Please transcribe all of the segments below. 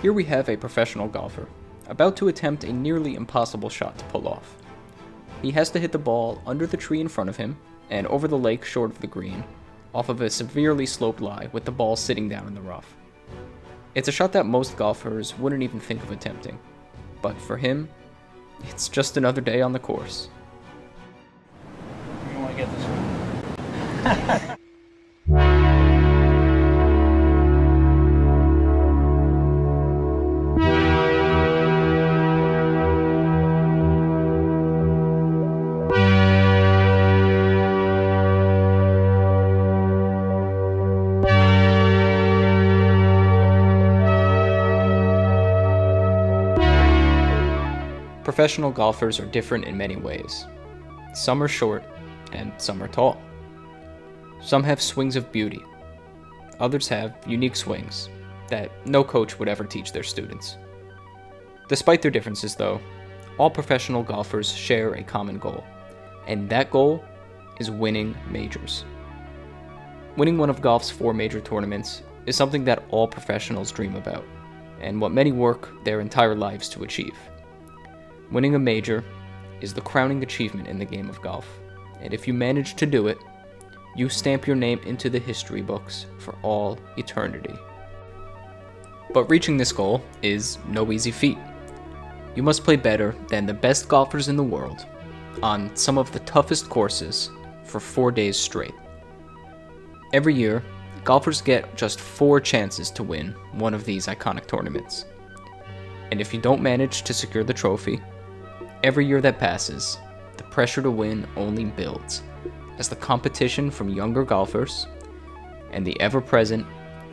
Here we have a professional golfer, about to attempt a nearly impossible shot to pull off. He has to hit the ball under the tree in front of him, and over the lake short of the green, off of a severely sloped lie with the ball sitting down in the rough. It's a shot that most golfers wouldn't even think of attempting, but for him, it's just another day on the course. You want to get this one? Professional golfers are different in many ways. Some are short, and some are tall. Some have swings of beauty. Others have unique swings that no coach would ever teach their students. Despite their differences, though, all professional golfers share a common goal, and that goal is winning majors. Winning one of golf's 4 major tournaments is something that all professionals dream about, and what many work their entire lives to achieve. Winning a major is the crowning achievement in the game of golf, and if you manage to do it, you stamp your name into the history books for all eternity. But reaching this goal is no easy feat. You must play better than the best golfers in the world on some of the toughest courses for 4 days straight. Every year, golfers get just 4 chances to win one of these iconic tournaments. And if you don't manage to secure the trophy, every year that passes, the pressure to win only builds as the competition from younger golfers and the ever-present,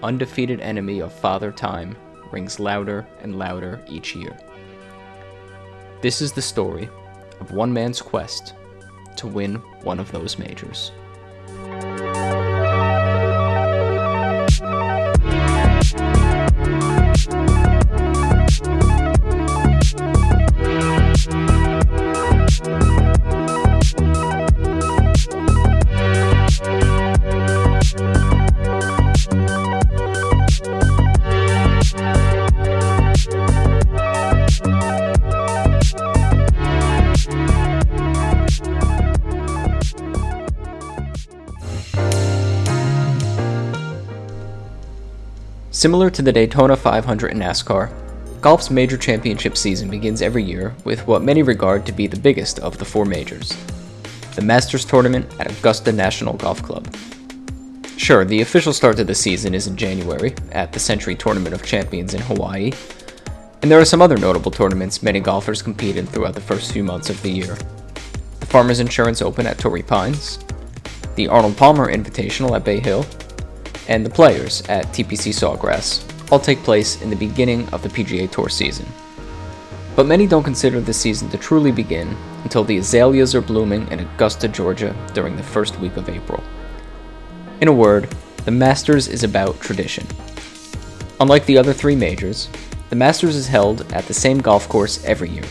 undefeated enemy of Father Time rings louder and louder each year. This is the story of one man's quest to win one of those majors. Similar to the Daytona 500 in NASCAR, golf's major championship season begins every year with what many regard to be the biggest of the 4 majors, the Masters Tournament at Augusta National Golf Club. Sure, the official start to the season is in January at the Century Tournament of Champions in Hawaii, and there are some other notable tournaments many golfers compete in throughout the first few months of the year. The Farmers Insurance Open at Torrey Pines, the Arnold Palmer Invitational at Bay Hill, and the Players at TPC Sawgrass all take place in the beginning of the PGA Tour season. But many don't consider the season to truly begin until the azaleas are blooming in Augusta, Georgia during the first week of April. In a word, the Masters is about tradition. Unlike the other 3 majors, the Masters is held at the same golf course every year,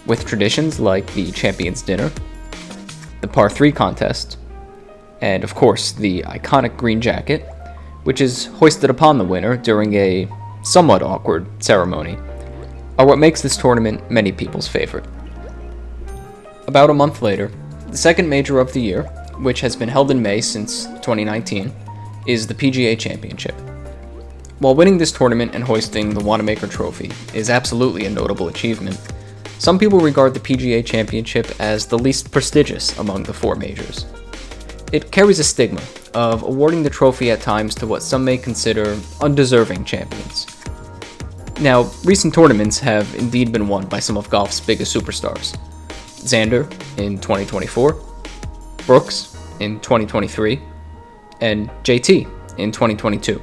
with traditions like the Champions Dinner, the Par 3 contest, and of course the iconic green jacket, which is hoisted upon the winner during a somewhat awkward ceremony, are what makes this tournament many people's favorite. About a month later, the second major of the year, which has been held in May since 2019, is the PGA Championship. While winning this tournament and hoisting the Wanamaker Trophy is absolutely a notable achievement, some people regard the PGA Championship as the least prestigious among the 4 majors. It carries a stigma of awarding the trophy at times to what some may consider undeserving champions. Now, recent tournaments have indeed been won by some of golf's biggest superstars. Xander in 2024, Brooks in 2023, and JT in 2022.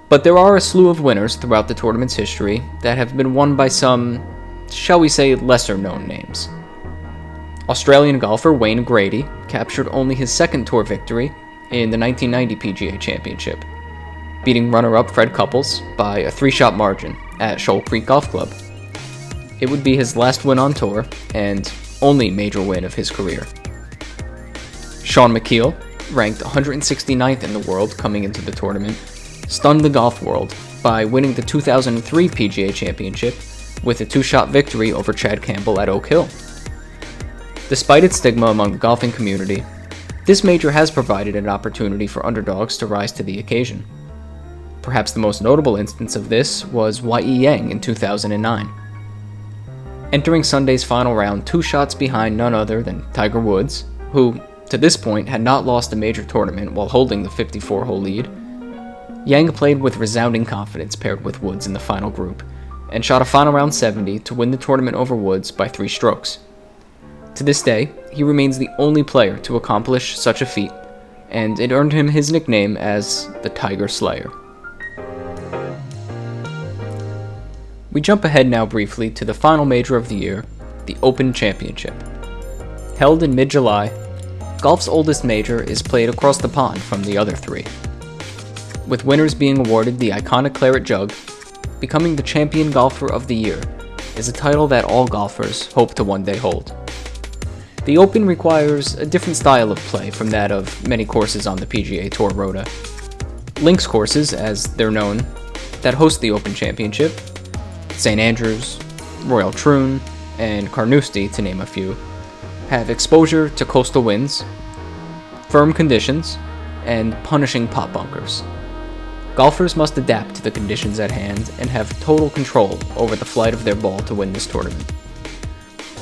But there are a slew of winners throughout the tournament's history that have been won by some, shall we say, lesser-known names. Australian golfer Wayne Grady captured only his 2nd tour victory in the 1990 PGA Championship, beating runner-up Fred Couples by a 3-shot margin at Shoal Creek Golf Club. It would be his last win on tour and only major win of his career. Shaun Micheel, ranked 169th in the world coming into the tournament, stunned the golf world by winning the 2003 PGA Championship with a two-shot victory over Chad Campbell at Oak Hill. Despite its stigma among the golfing community, this major has provided an opportunity for underdogs to rise to the occasion. Perhaps the most notable instance of this was Y.E. Yang in 2009. Entering Sunday's final round 2 shots behind none other than Tiger Woods, who, to this point, had not lost a major tournament while holding the 54-hole lead, Yang played with resounding confidence paired with Woods in the final group, and shot a final round 70 to win the tournament over Woods by 3 strokes. To this day, he remains the only player to accomplish such a feat, and it earned him his nickname as the Tiger Slayer. We jump ahead now briefly to the final major of the year, the Open Championship. Held in mid-July, golf's oldest major is played across the pond from the other 3, with winners being awarded the iconic claret jug. Becoming the champion golfer of the year is a title that all golfers hope to one day hold. The Open requires a different style of play from that of many courses on the PGA Tour rota. Links courses, as they're known, that host the Open Championship, St. Andrews, Royal Troon, and Carnoustie, to name a few, have exposure to coastal winds, firm conditions, and punishing pot bunkers. Golfers must adapt to the conditions at hand and have total control over the flight of their ball to win this tournament.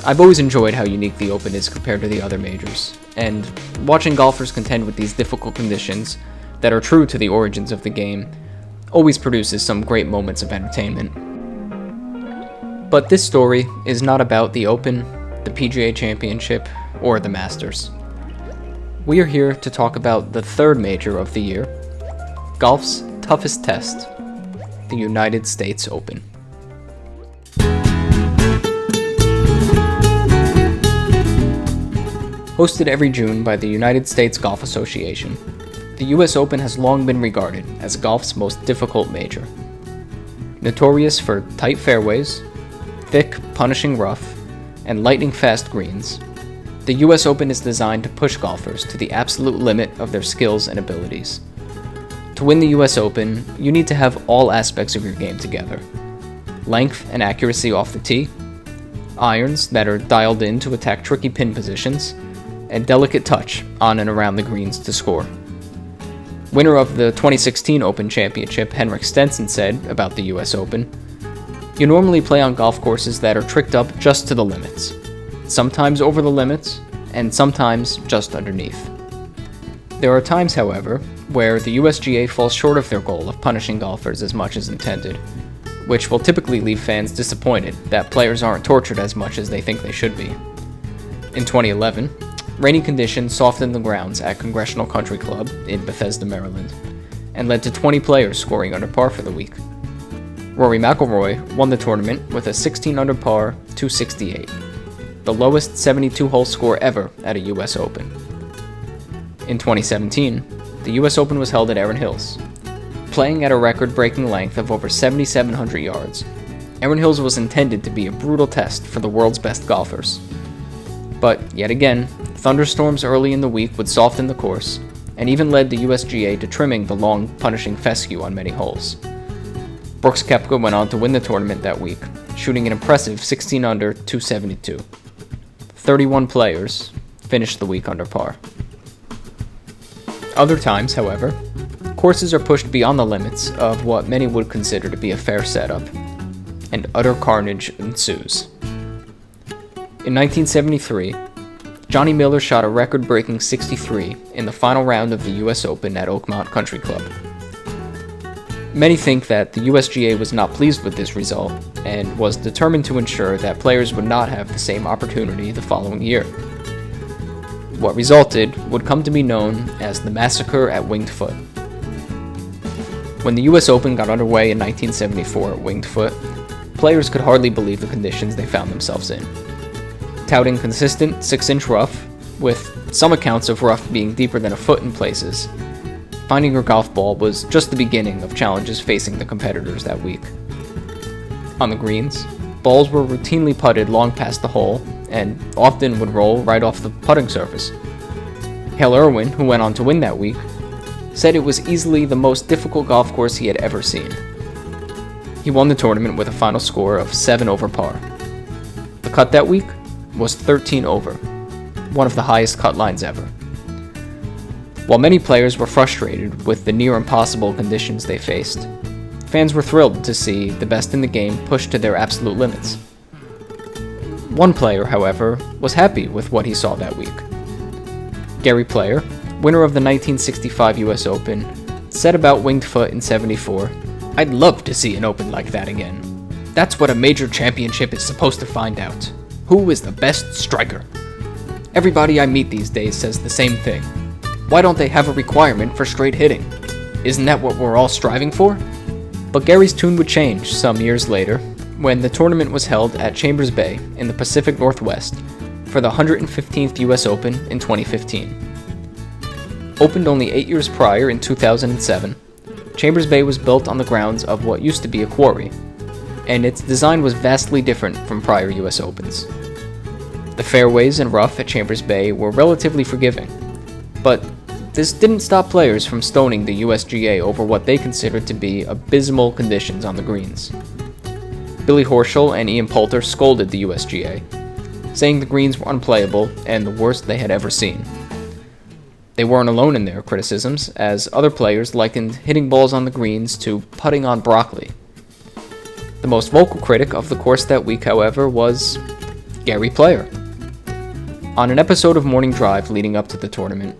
I've always enjoyed how unique the Open is compared to the other majors, and watching golfers contend with these difficult conditions that are true to the origins of the game always produces some great moments of entertainment. But this story is not about the Open, the PGA Championship, or the Masters. We are here to talk about the third major of the year, golf's toughest test, the United States Open. Hosted every June by the United States Golf Association, the US Open has long been regarded as golf's most difficult major. Notorious for tight fairways, thick, punishing rough, and lightning-fast greens, the US Open is designed to push golfers to the absolute limit of their skills and abilities. To win the US Open, you need to have all aspects of your game together: length and accuracy off the tee, irons that are dialed in to attack tricky pin positions, and delicate touch on and around the greens to score. Winner of the 2016 Open Championship, Henrik Stenson, said about the US Open, "You normally play on golf courses that are tricked up just to the limits, sometimes over the limits, and sometimes just underneath. There are times, however, where the USGA falls short of their goal of punishing golfers as much as intended, which will typically leave fans disappointed that players aren't tortured as much as they think they should be." In 2011, rainy conditions softened the grounds at Congressional Country Club in Bethesda, Maryland, and led to 20 players scoring under par for the week. Rory McIlroy won the tournament with a 16 under par 268, the lowest 72-hole score ever at a US Open. In 2017, the US Open was held at Erin Hills. Playing at a record-breaking length of over 7,700 yards, Erin Hills was intended to be a brutal test for the world's best golfers. But, yet again, thunderstorms early in the week would soften the course, and even led the USGA to trimming the long, punishing fescue on many holes. Brooks Koepka went on to win the tournament that week, shooting an impressive 16 under 272. 31 players finished the week under par. Other times, however, courses are pushed beyond the limits of what many would consider to be a fair setup, and utter carnage ensues. In 1973, Johnny Miller shot a record-breaking 63 in the final round of the US Open at Oakmont Country Club. Many think that the USGA was not pleased with this result and was determined to ensure that players would not have the same opportunity the following year. What resulted would come to be known as the Massacre at Winged Foot. When the US Open got underway in 1974 at Winged Foot, players could hardly believe the conditions they found themselves in. Touting consistent 6-inch rough, with some accounts of rough being deeper than a foot in places, finding your golf ball was just the beginning of challenges facing the competitors that week. On the greens, balls were routinely putted long past the hole and often would roll right off the putting surface. Hale Irwin, who went on to win that week, said it was easily the most difficult golf course he had ever seen. He won the tournament with a final score of 7 over par. The cut that week was 13 over, one of the highest cut lines ever. While many players were frustrated with the near impossible conditions they faced, fans were thrilled to see the best in the game pushed to their absolute limits. One player, however, was happy with what he saw that week. Gary Player, winner of the 1965 US Open, said about Winged Foot in '74, "I'd love to see an Open like that again. That's what a major championship is supposed to find out. Who is the best striker? Everybody I meet these days says the same thing. Why don't they have a requirement for straight hitting? Isn't that what we're all striving for?" But Gary's tune would change some years later when the tournament was held at Chambers Bay in the Pacific Northwest for the 115th US Open in 2015. Opened only 8 years prior in 2007, Chambers Bay was built on the grounds of what used to be a quarry, and its design was vastly different from prior US Opens. The fairways and rough at Chambers Bay were relatively forgiving, but this didn't stop players from stoning the USGA over what they considered to be abysmal conditions on the greens. Billy Horschel and Ian Poulter scolded the USGA, saying the greens were unplayable and the worst they had ever seen. They weren't alone in their criticisms, as other players likened hitting balls on the greens to putting on broccoli. The most vocal critic of the course that week, however, was Gary Player. On an episode of Morning Drive leading up to the tournament,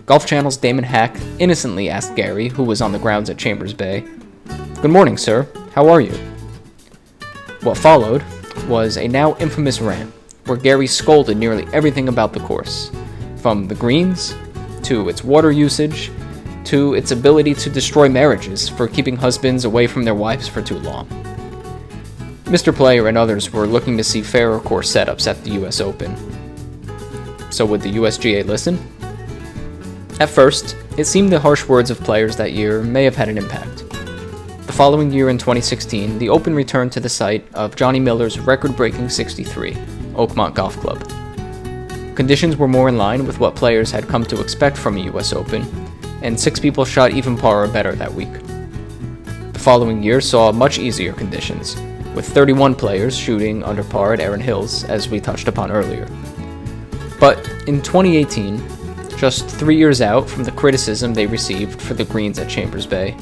Golf Channel's Damon Hack innocently asked Gary, who was on the grounds at Chambers Bay, "Good morning, sir. How are you?" What followed was a now infamous rant, where Gary scolded nearly everything about the course, from the greens, to its water usage, to its ability to destroy marriages for keeping husbands away from their wives for too long. Mr. Player and others were looking to see fairer course setups at the US Open. So would the USGA listen? At first, it seemed the harsh words of players that year may have had an impact. The following year in 2016, the Open returned to the site of Johnny Miller's record-breaking 63, Oakmont Golf Club. Conditions were more in line with what players had come to expect from a US Open, and 6 people shot even par or better that week. The following year saw much easier conditions, with 31 players shooting under par at Erin Hills, as we touched upon earlier. But in 2018, just 3 years out from the criticism they received for the greens at Chambers Bay,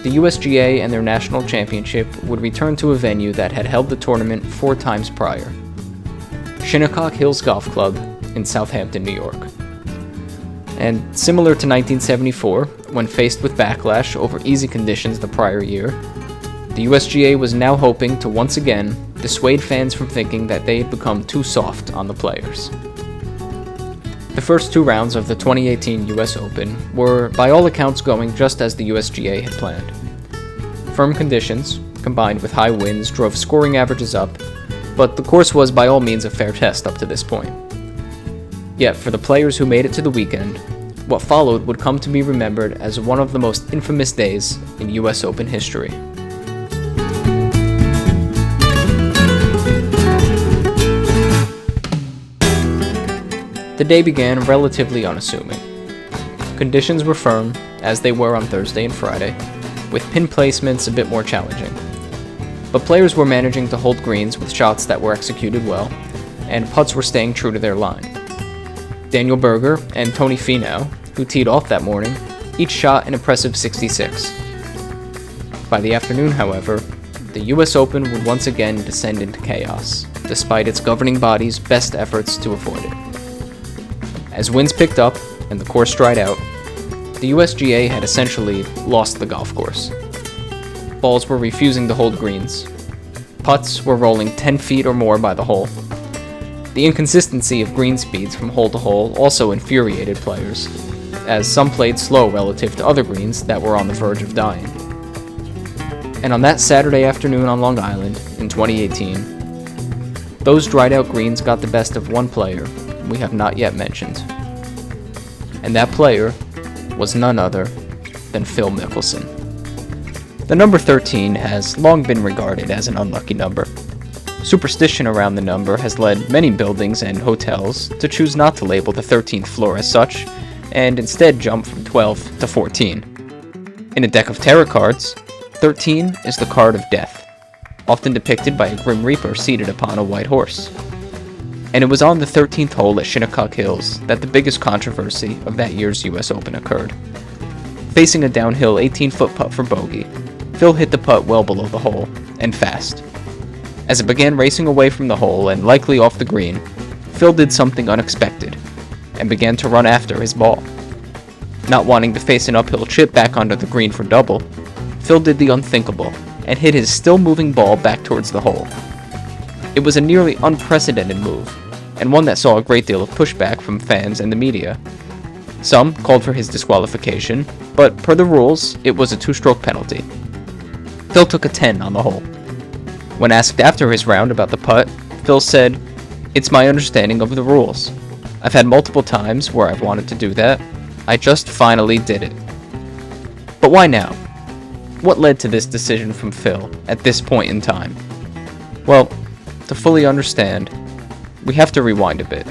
the USGA and their national championship would return to a venue that had held the tournament 4 times prior, Shinnecock Hills Golf Club in Southampton, New York. And similar to 1974, when faced with backlash over easy conditions the prior year, the USGA was now hoping to once again dissuade fans from thinking that they had become too soft on the players. The first 2 rounds of the 2018 US Open were, by all accounts, going just as the USGA had planned. Firm conditions, combined with high winds, drove scoring averages up, but the course was by all means a fair test up to this point. Yet, for the players who made it to the weekend, what followed would come to be remembered as one of the most infamous days in US Open history. The day began relatively unassuming. Conditions were firm, as they were on Thursday and Friday, with pin placements a bit more challenging. But players were managing to hold greens with shots that were executed well, and putts were staying true to their line. Daniel Berger and Tony Finau, who teed off that morning, each shot an impressive 66. By the afternoon, however, the US Open would once again descend into chaos, despite its governing body's best efforts to avoid it. As winds picked up and the course dried out, the USGA had essentially lost the golf course. Balls were refusing to hold greens. Putts were rolling 10 feet or more by the hole. The inconsistency of green speeds from hole to hole also infuriated players, as some played slow relative to other greens that were on the verge of dying. And on that Saturday afternoon on Long Island in 2018, those dried out greens got the best of one player we have not yet mentioned. And that player was none other than Phil Mickelson. The number 13 has long been regarded as an unlucky number. Superstition around the number has led many buildings and hotels to choose not to label the 13th floor as such, and instead jump from 12 to 14. In a deck of tarot cards, 13 is the card of death, often depicted by a Grim Reaper seated upon a white horse. And it was on the 13th hole at Shinnecock Hills that the biggest controversy of that year's US Open occurred. Facing a downhill 18-foot putt for bogey, Phil hit the putt well below the hole, and fast. As it began racing away from the hole and likely off the green, Phil did something unexpected, and began to run after his ball. Not wanting to face an uphill chip back onto the green for double, Phil did the unthinkable, and hit his still-moving ball back towards the hole. It was a nearly unprecedented move, and one that saw a great deal of pushback from fans and the media. Some called for his disqualification, but per the rules, it was a 2-stroke penalty. Phil took a 10 on the hole. When asked after his round about the putt, Phil said, "It's my understanding of the rules. I've had multiple times where I've wanted to do that. I just finally did it." But why now? What led to this decision from Phil at this point in time? Well, to fully understand, we have to rewind a bit.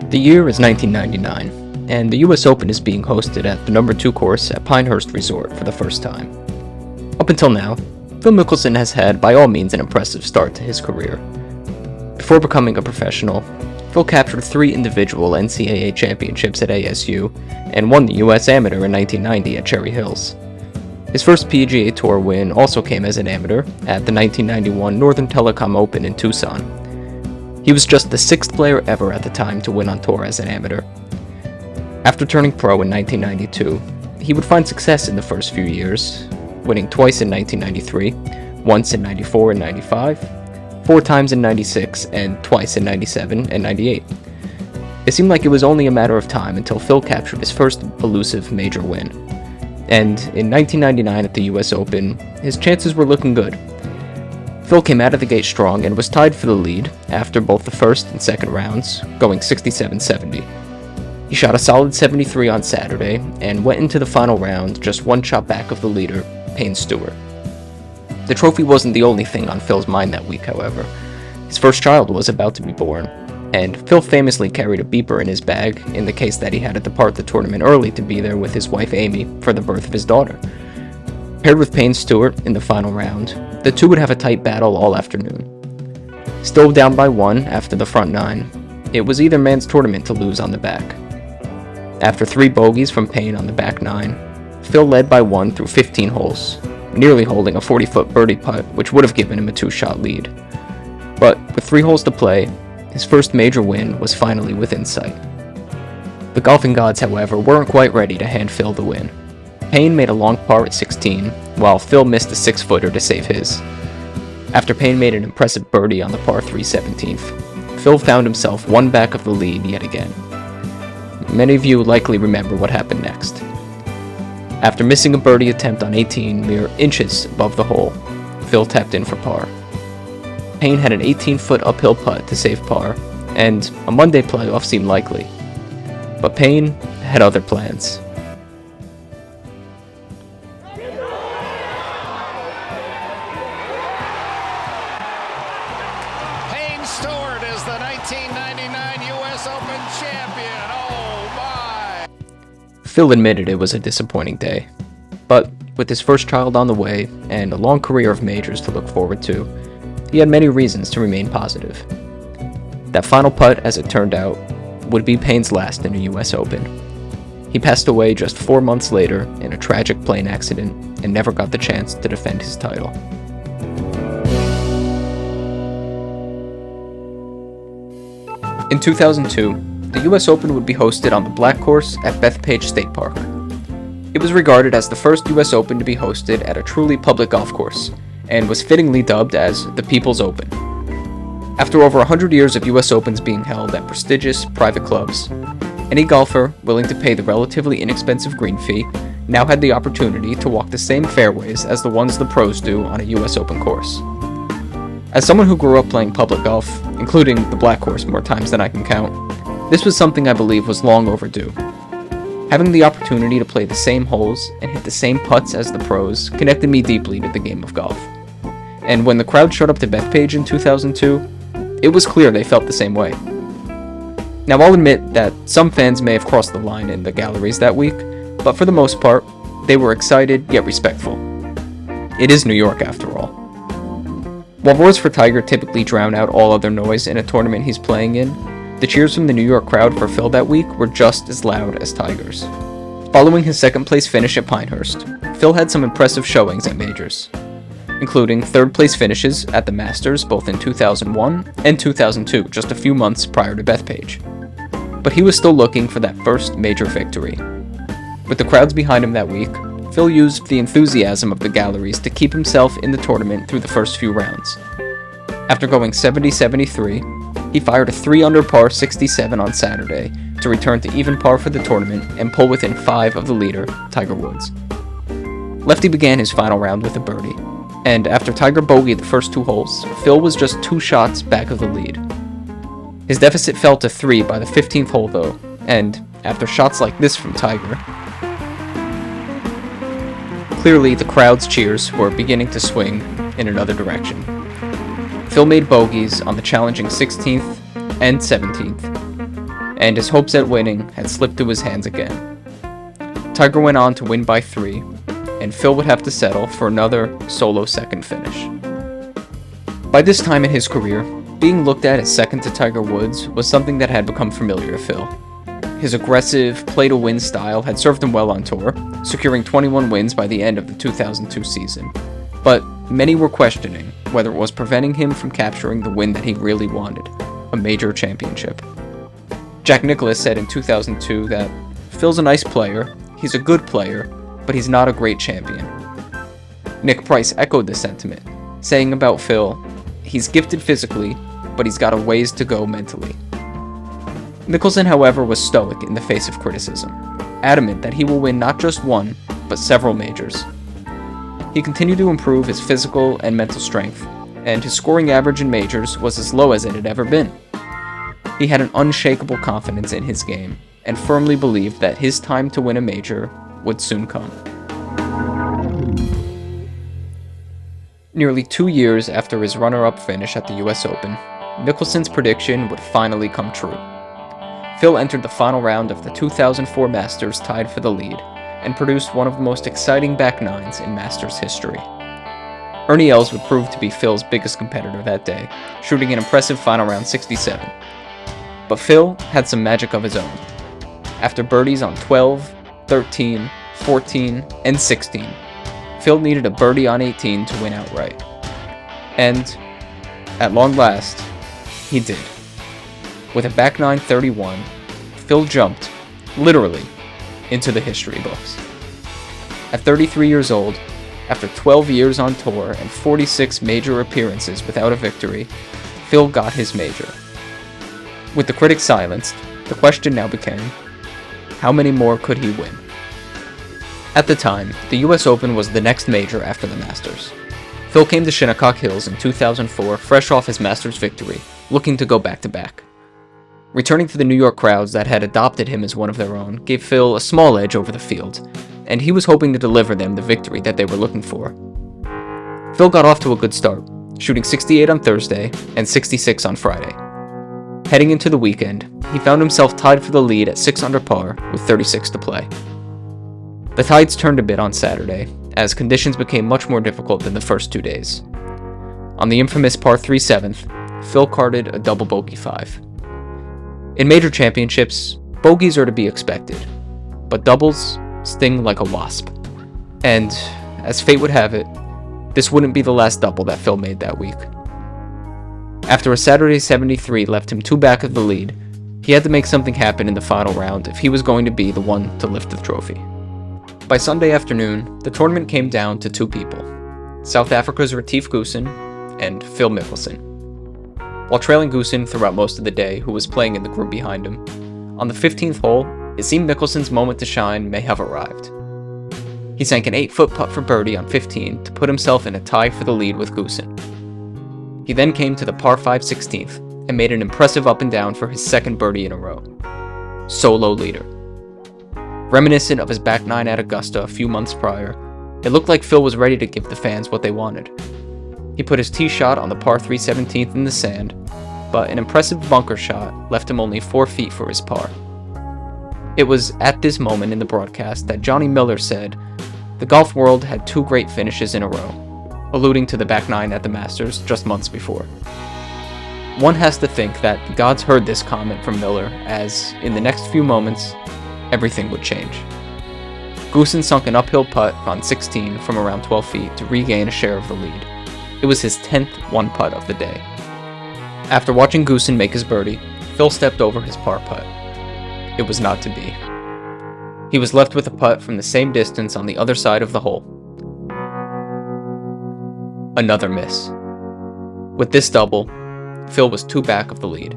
The year is 1999, and the US Open is being hosted at the number 2 course at Pinehurst Resort for the first time. Up until now, Phil Mickelson has had by all means an impressive start to his career. Before becoming a professional, Phil captured 3 individual NCAA championships at ASU and won the US Amateur in 1990 at Cherry Hills. His first PGA Tour win also came as an amateur at the 1991 Northern Telecom Open in Tucson. He was just the 6th player ever at the time to win on tour as an amateur. After turning pro in 1992, he would find success in the first few years, winning twice in 1993, once in 94 and 95, 4 times in 96, and twice in 97 and 98. It seemed like it was only a matter of time until Phil captured his first elusive major win. And in 1999 at the US Open, his chances were looking good. Phil came out of the gate strong and was tied for the lead after both the first and second rounds, going 67-70. He shot a solid 73 on Saturday and went into the final round just 1 shot back of the leader, Payne Stewart. The trophy wasn't the only thing on Phil's mind that week, however. His first child was about to be born, and Phil famously carried a beeper in his bag in the case that he had to depart the tournament early to be there with his wife Amy for the birth of his daughter. Paired with Payne Stewart in the final round, the two would have a tight battle all afternoon. Still down by 1 after the front 9, it was either man's tournament to lose on the back. After 3 bogeys from Payne on the back 9, Phil led by 1 through 15 holes, nearly holding a 40-foot birdie putt which would have given him a 2-shot lead. But with 3 holes to play, his first major win was finally within sight. The golfing gods, however, weren't quite ready to hand Phil the win. Payne made a long par at 16, while Phil missed a 6-footer to save his. After Payne made an impressive birdie on the par 3 17th, Phil found himself 1 back of the lead yet again. Many of you likely remember what happened next. After missing a birdie attempt on 18 mere inches above the hole, Phil tapped in for par. Payne had an 18-foot uphill putt to save par, and a Monday playoff seemed likely. But Payne had other plans. Payne Stewart is the 1999 U.S. Open champion. Oh my! Phil admitted it was a disappointing day, but with his first child on the way and a long career of majors to look forward to, he had many reasons to remain positive. That final putt, as it turned out, would be Payne's last in a US Open. He passed away just 4 months later in a tragic plane accident and never got the chance to defend his title. In 2002, the US Open would be hosted on the Black Course at Bethpage State Park. It was regarded as the first US Open to be hosted at a truly public golf course, and was fittingly dubbed as the People's Open. After over 100 years of US Opens being held at prestigious private clubs, any golfer willing to pay the relatively inexpensive green fee now had the opportunity to walk the same fairways as the ones the pros do on a US Open course. As someone who grew up playing public golf, including the Black Course more times than I can count, this was something I believe was long overdue. Having the opportunity to play the same holes and hit the same putts as the pros connected me deeply to the game of golf. And when the crowd showed up to Bethpage in 2002, it was clear they felt the same way. Now, I'll admit that some fans may have crossed the line in the galleries that week, but for the most part, they were excited yet respectful. It is New York after all. While roars for Tiger typically drown out all other noise in a tournament he's playing in, the cheers from the New York crowd for Phil that week were just as loud as Tiger's. Following his second place finish at Pinehurst, Phil had some impressive showings at majors, including third place finishes at the Masters both in 2001 and 2002, just a few months prior to Bethpage. But he was still looking for that first major victory. With the crowds behind him that week, Phil used the enthusiasm of the galleries to keep himself in the tournament through the first few rounds. After going 70-73, he fired a 3-under par 67 on Saturday to return to even par for the tournament and pull within 5 of the leader, Tiger Woods. Lefty began his final round with a birdie, and after Tiger bogeyed the first 2 holes, Phil was just 2 shots back of the lead. His deficit fell to 3 by the 15th hole though, and after shots like this from Tiger, clearly the crowd's cheers were beginning to swing in another direction. Phil made bogeys on the challenging 16th and 17th, and his hopes at winning had slipped to his hands again. Tiger went on to win by 3, and Phil would have to settle for another solo second finish. By this time in his career, being looked at as second to Tiger Woods was something that had become familiar to Phil. His aggressive, play-to-win style had served him well on tour, securing 21 wins by the end of the 2002 season. But many were questioning whether it was preventing him from capturing the win that he really wanted, a major championship. Jack Nicklaus said in 2002 that Phil's a nice player, he's a good player, but he's not a great champion. Nick Price echoed the sentiment, saying about Phil, he's gifted physically, but he's got a ways to go mentally. Mickelson, however, was stoic in the face of criticism, adamant that he will win not just one, but several majors. He continued to improve his physical and mental strength, and his scoring average in majors was as low as it had ever been. He had an unshakable confidence in his game, and firmly believed that his time to win a major would soon come. Nearly 2 years after his runner-up finish at the US Open, Mickelson's prediction would finally come true. Phil entered the final round of the 2004 Masters tied for the lead, and produced one of the most exciting back nines in Masters history. Ernie Els would prove to be Phil's biggest competitor that day, shooting an impressive final round 67. But Phil had some magic of his own. After birdies on 12, 13, 14, and 16, Phil needed a birdie on 18 to win outright. And, at long last, he did. With a back nine 31, Phil jumped, literally, into the history books. At 33 years old, after 12 years on tour and 46 major appearances without a victory, Phil got his major. With the critics silenced, the question now became, how many more could he win? At the time, the US Open was the next major after the Masters. Phil came to Shinnecock Hills in 2004, fresh off his Masters victory, looking to go back-to-back. Returning to the New York crowds that had adopted him as one of their own gave Phil a small edge over the field, and he was hoping to deliver them the victory that they were looking for. Phil got off to a good start, shooting 68 on Thursday and 66 on Friday. Heading into the weekend, he found himself tied for the lead at 6 under par with 36 to play. The tides turned a bit on Saturday, as conditions became much more difficult than the first 2 days. On the infamous par 3 7th, Phil carded a double bogey 5. In major championships, bogeys are to be expected, but doubles sting like a wasp. And, as fate would have it, this wouldn't be the last double that Phil made that week. After a Saturday 73 left him 2 back of the lead, he had to make something happen in the final round if he was going to be the one to lift the trophy. By Sunday afternoon, the tournament came down to 2 people, South Africa's Retief Goosen and Phil Mickelson. While trailing Goosen throughout most of the day, who was playing in the group behind him, on the 15th hole, it seemed Mickelson's moment to shine may have arrived. He sank an 8-foot putt for birdie on 15 to put himself in a tie for the lead with Goosen. He then came to the par 5 16th and made an impressive up and down for his second birdie in a row. Solo leader. Reminiscent of his back nine at Augusta a few months prior, it looked like Phil was ready to give the fans what they wanted. He put his tee shot on the par 3 17th in the sand, but an impressive bunker shot left him only 4 feet for his par. It was at this moment in the broadcast that Johnny Miller said, "The golf world had 2 great finishes in a row," alluding to the back 9 at the Masters just months before. One has to think that the gods heard this comment from Miller, as, in the next few moments, everything would change. Goosen sunk an uphill putt on 16 from around 12 feet to regain a share of the lead. It was his 10th one-putt of the day. After watching Goosen make his birdie, Phil stepped over his par putt. It was not to be. He was left with a putt from the same distance on the other side of the hole. Another miss. With this double, Phil was 2 back of the lead,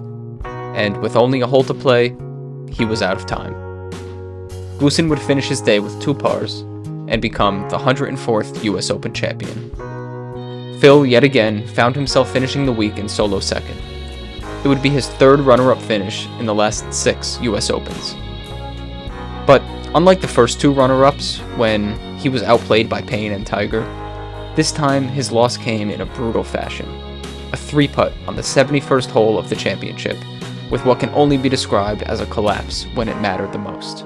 and with only a hole to play, he was out of time. Goosen would finish his day with 2 pars and become the 104th US Open champion. Phil, yet again, found himself finishing the week in solo second. It would be his 3rd runner-up finish in the last 6 US Opens. But unlike the first 2 runner-ups, when he was outplayed by Payne and Tiger, this time his loss came in a brutal fashion. A 3-putt on the 71st hole of the championship, with what can only be described as a collapse when it mattered the most.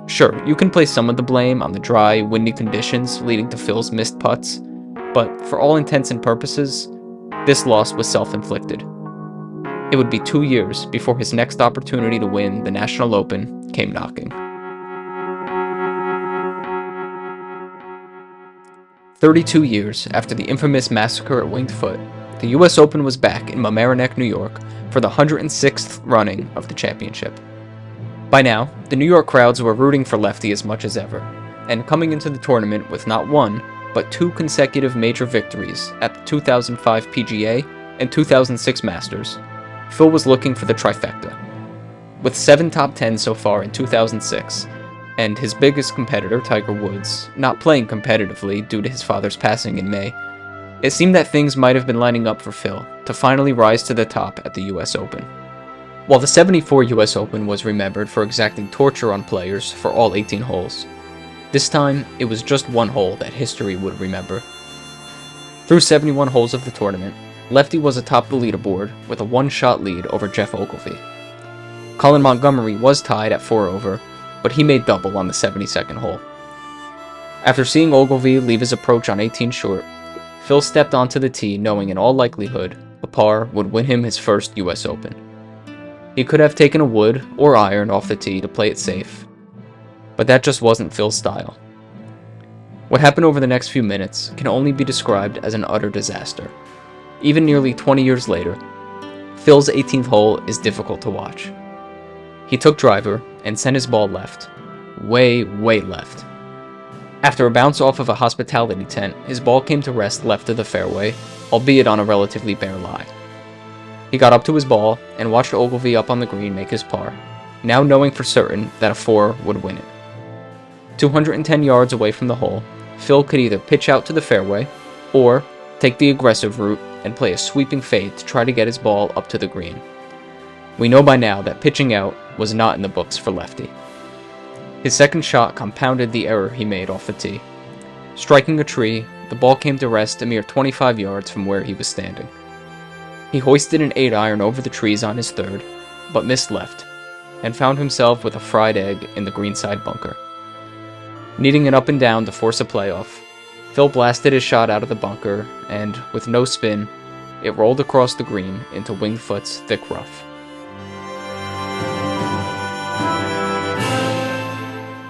Sure, you can place some of the blame on the dry, windy conditions leading to Phil's missed putts, but for all intents and purposes, this loss was self-inflicted. It would be 2 years before his next opportunity to win the National Open came knocking. 32 years after the infamous massacre at Winged Foot, the US Open was back in Mamaroneck, New York for the 106th running of the championship. By now, the New York crowds were rooting for Lefty as much as ever, and coming into the tournament with not 1, but 2 consecutive major victories at the 2005 PGA and 2006 Masters, Phil was looking for the trifecta. With 7 top 10s so far in 2006, and his biggest competitor, Tiger Woods, not playing competitively due to his father's passing in May, it seemed that things might have been lining up for Phil to finally rise to the top at the US Open. While the '74 US Open was remembered for exacting torture on players for all 18 holes, this time it was just 1 hole that history would remember. Through 71 holes of the tournament, Lefty was atop the leaderboard with a 1-shot lead over Jeff Ogilvy. Colin Montgomery was tied at 4 over, but he made double on the 72nd hole. After seeing Ogilvy leave his approach on 18 short, Phil stepped onto the tee knowing in all likelihood a par would win him his first US Open. He could have taken a wood or iron off the tee to play it safe, but that just wasn't Phil's style. What happened over the next few minutes can only be described as an utter disaster. Even nearly 20 years later, Phil's 18th hole is difficult to watch. He took driver and sent his ball left, way left. After a bounce off of a hospitality tent, his ball came to rest left of the fairway, albeit on a relatively bare lie. He got up to his ball and watched Ogilvy up on the green make his par, now knowing for certain that a 4 would win it. 210 yards away from the hole, Phil could either pitch out to the fairway, or take the aggressive route and play a sweeping fade to try to get his ball up to the green. We know by now that pitching out was not in the books for Lefty. His second shot compounded the error he made off the tee. Striking a tree, the ball came to rest a mere 25 yards from where he was standing. He hoisted an 8-iron over the trees on his 3rd, but missed left, and found himself with a fried egg in the greenside bunker. Needing an up and down to force a playoff, Phil blasted his shot out of the bunker, and, with no spin, it rolled across the green into Winged Foot's thick rough.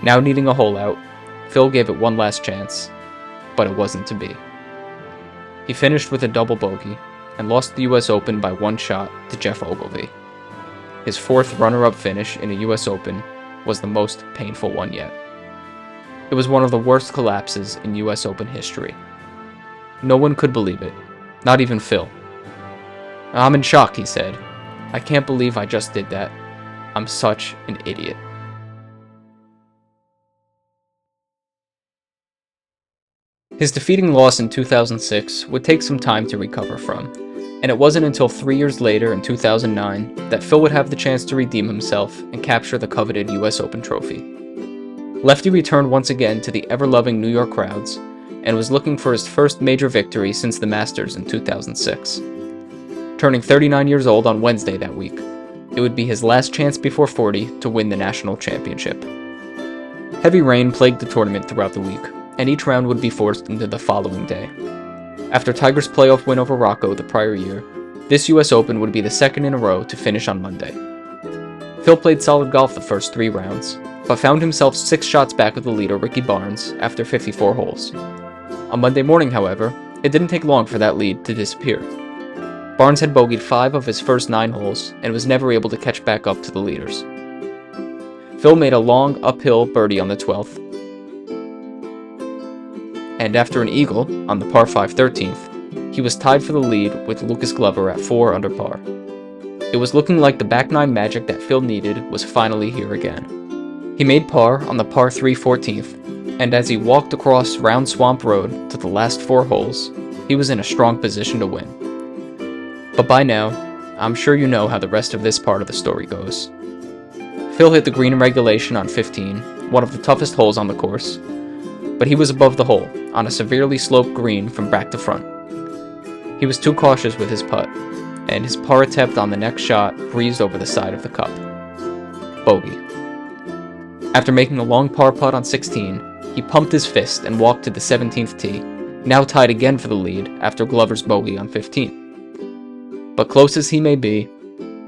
Now needing a hole out, Phil gave it one last chance, but it wasn't to be. He finished with a double bogey, and lost the US Open by 1 shot to Jeff Ogilvy. His 4th runner-up finish in a US Open was the most painful one yet. It was one of the worst collapses in US Open history. No one could believe it, not even Phil. "I'm in shock," he said. "I can't believe I just did that. I'm such an idiot." His defeating loss in 2006 would take some time to recover from, and it wasn't until 3 years later in 2009 that Phil would have the chance to redeem himself and capture the coveted US Open trophy. Lefty returned once again to the ever-loving New York crowds and was looking for his first major victory since the Masters in 2006. Turning 39 years old on Wednesday that week, it would be his last chance before 40 to win the national championship. Heavy rain plagued the tournament throughout the week, and each round would be forced into the following day. After Tiger's playoff win over Rocco the prior year, this US Open would be the second in a row to finish on Monday. Phil played solid golf the first 3 rounds, but found himself 6 shots back of the leader Ricky Barnes after 54 holes. On Monday morning, however, it didn't take long for that lead to disappear. Barnes had bogeyed 5 of his first 9 holes and was never able to catch back up to the leaders. Phil made a long uphill birdie on the 12th, and after an eagle on the par 5 13th, he was tied for the lead with Lucas Glover at 4 under par. It was looking like the back 9 magic that Phil needed was finally here again. He made par on the par 3 14th, and as he walked across Round Swamp Road to the last 4 holes, he was in a strong position to win. But by now, I'm sure you know how the rest of this part of the story goes. Phil hit the green in regulation on 15, one of the toughest holes on the course, but he was above the hole, on a severely sloped green from back to front. He was too cautious with his putt, and his par attempt on the next shot breezed over the side of the cup. Bogey. After making a long par putt on 16, he pumped his fist and walked to the 17th tee, now tied again for the lead after Glover's bogey on 15. But close as he may be,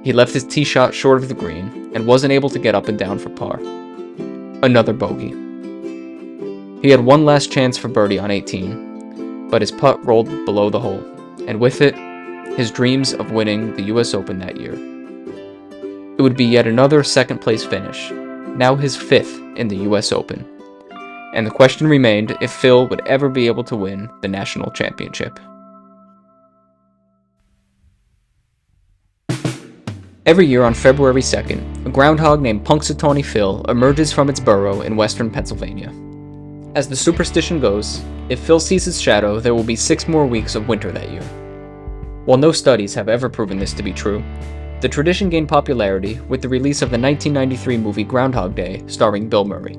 he left his tee shot short of the green and wasn't able to get up and down for par. Another bogey. He had one last chance for birdie on 18, but his putt rolled below the hole, and with it, his dreams of winning the US Open that year. It would be yet another second-place finish, now his 5th in the US Open, and the question remained if Phil would ever be able to win the national championship. Every year on February 2nd, a groundhog named Punxsutawney Phil emerges from its burrow in western Pennsylvania. As the superstition goes, if Phil sees his shadow, there will be 6 more weeks of winter that year. While no studies have ever proven this to be true, the tradition gained popularity with the release of the 1993 movie Groundhog Day, starring Bill Murray.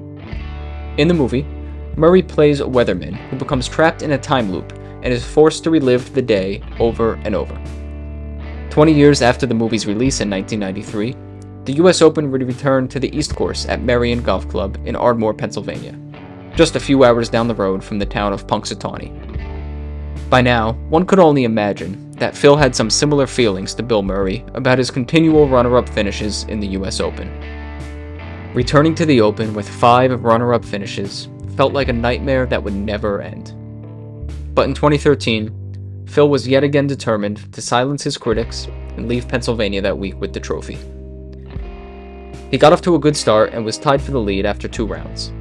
In the movie, Murray plays a weatherman who becomes trapped in a time loop and is forced to relive the day over and over. 20 years after the movie's release in 1993, the US Open would return to the East Course at Marion Golf Club in Ardmore, Pennsylvania, just a few hours down the road from the town of Punxsutawney. By now, one could only imagine that Phil had some similar feelings to Bill Murray about his continual runner-up finishes in the US Open. Returning to the Open with 5 runner-up finishes felt like a nightmare that would never end. But in 2013, Phil was yet again determined to silence his critics and leave Pennsylvania that week with the trophy. He got off to a good start and was tied for the lead after 2 rounds.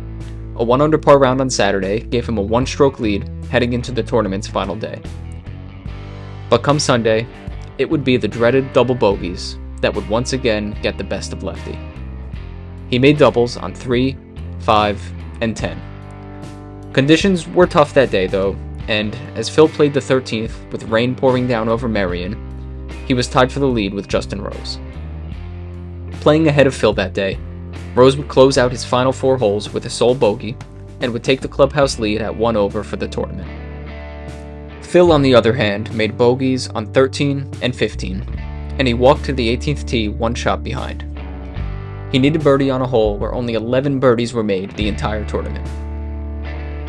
A 1 under par round on Saturday gave him a 1-stroke lead heading into the tournament's final day. But come Sunday, it would be the dreaded double bogeys that would once again get the best of Lefty. He made doubles on 3, 5, and 10. Conditions were tough that day though, and as Phil played the 13th with rain pouring down over Marion, he was tied for the lead with Justin Rose. Playing ahead of Phil that day, Rose would close out his final 4 holes with a sole bogey and would take the clubhouse lead at 1 over for the tournament. Phil, on the other hand, made bogeys on 13 and 15, and he walked to the 18th tee 1 shot behind. He needed birdie on a hole where only 11 birdies were made the entire tournament.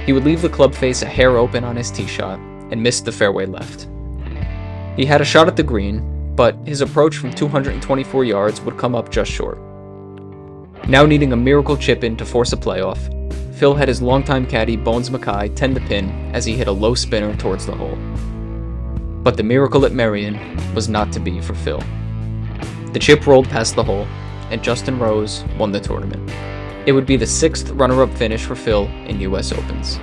He would leave the club face a hair open on his tee shot and missed the fairway left. He had a shot at the green, but his approach from 224 yards would come up just short. Now needing a miracle chip in to force a playoff, Phil had his longtime caddy Bones Mackay tend the pin as he hit a low spinner towards the hole. But the miracle at Marion was not to be for Phil. The chip rolled past the hole, and Justin Rose won the tournament. It would be the 6th runner-up finish for Phil in US Opens.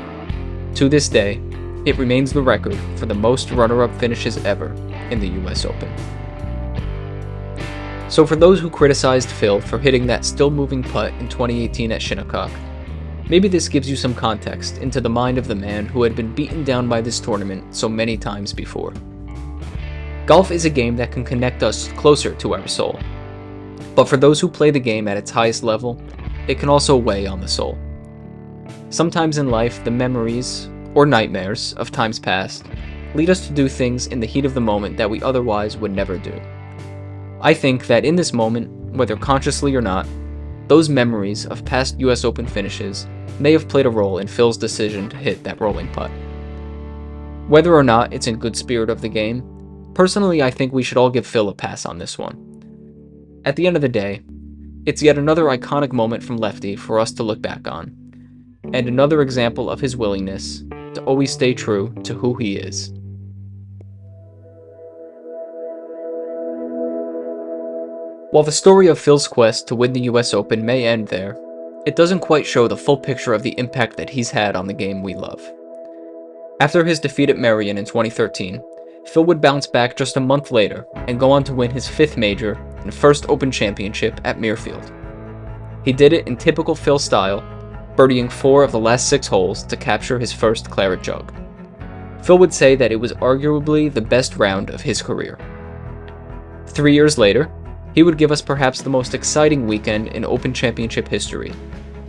To this day, it remains the record for the most runner-up finishes ever in the US Open. So for those who criticized Phil for hitting that still-moving putt in 2018 at Shinnecock, maybe this gives you some context into the mind of the man who had been beaten down by this tournament so many times before. Golf is a game that can connect us closer to our soul. But for those who play the game at its highest level, it can also weigh on the soul. Sometimes in life, the memories, or nightmares, of times past lead us to do things in the heat of the moment that we otherwise would never do. I think that in this moment, whether consciously or not, those memories of past US Open finishes may have played a role in Phil's decision to hit that rolling putt. Whether or not it's in good spirit of the game, personally I think we should all give Phil a pass on this one. At the end of the day, it's yet another iconic moment from Lefty for us to look back on, and another example of his willingness to always stay true to who he is. While the story of Phil's quest to win the US Open may end there, it doesn't quite show the full picture of the impact that he's had on the game we love. After his defeat at Merion in 2013, Phil would bounce back just a month later and go on to win his 5th major and first Open championship at Muirfield. He did it in typical Phil style, birdieing 4 of the last 6 holes to capture his first claret jug. Phil would say that it was arguably the best round of his career. 3 years later, he would give us perhaps the most exciting weekend in Open Championship history,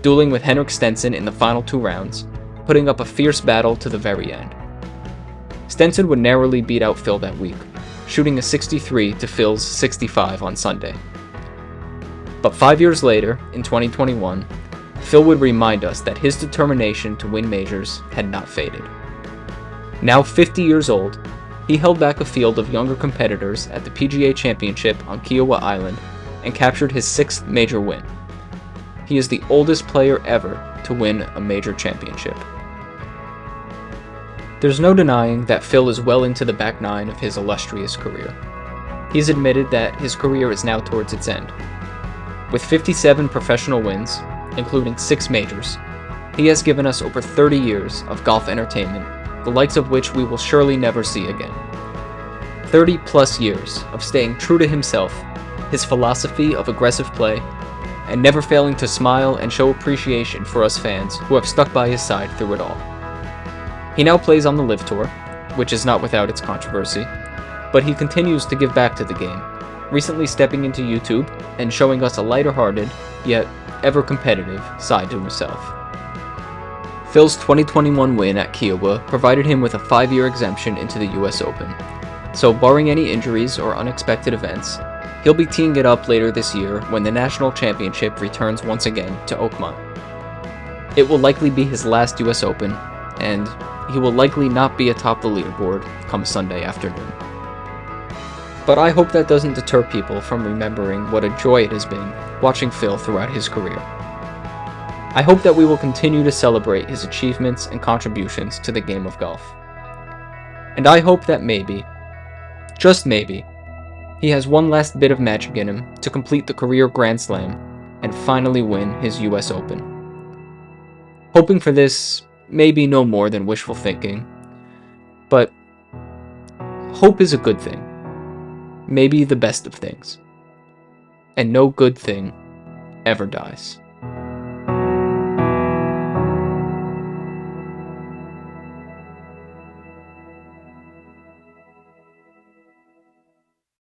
dueling with Henrik Stenson in the final 2 rounds, putting up a fierce battle to the very end. Stenson would narrowly beat out Phil that week, shooting a 63 to Phil's 65 on Sunday. But 5 years later, in 2021, Phil would remind us that his determination to win majors had not faded. Now 50 years old, he held back a field of younger competitors at the PGA Championship on Kiowa Island and captured his 6th major win. He is the oldest player ever to win a major championship. There's no denying that Phil is well into the back nine of his illustrious career. He's admitted that his career is now towards its end. With 57 professional wins, including 6 majors, he has given us over 30 years of golf entertainment, the likes of which we will surely never see again. 30 plus years of staying true to himself, his philosophy of aggressive play, and never failing to smile and show appreciation for us fans who have stuck by his side through it all. He now plays on the LIV Tour, which is not without its controversy, but he continues to give back to the game, recently stepping into YouTube and showing us a lighter-hearted, yet ever-competitive side to himself. Phil's 2021 win at Kiowa provided him with a 5-year exemption into the US Open, so barring any injuries or unexpected events, he'll be teeing it up later this year when the National Championship returns once again to Oakmont. It will likely be his last US Open, and he will likely not be atop the leaderboard come Sunday afternoon. But I hope that doesn't deter people from remembering what a joy it has been watching Phil throughout his career. I hope that we will continue to celebrate his achievements and contributions to the game of golf. And I hope that maybe, just maybe, he has one last bit of magic in him to complete the career Grand Slam and finally win his US Open. Hoping for this may be no more than wishful thinking, but hope is a good thing, maybe the best of things, and no good thing ever dies.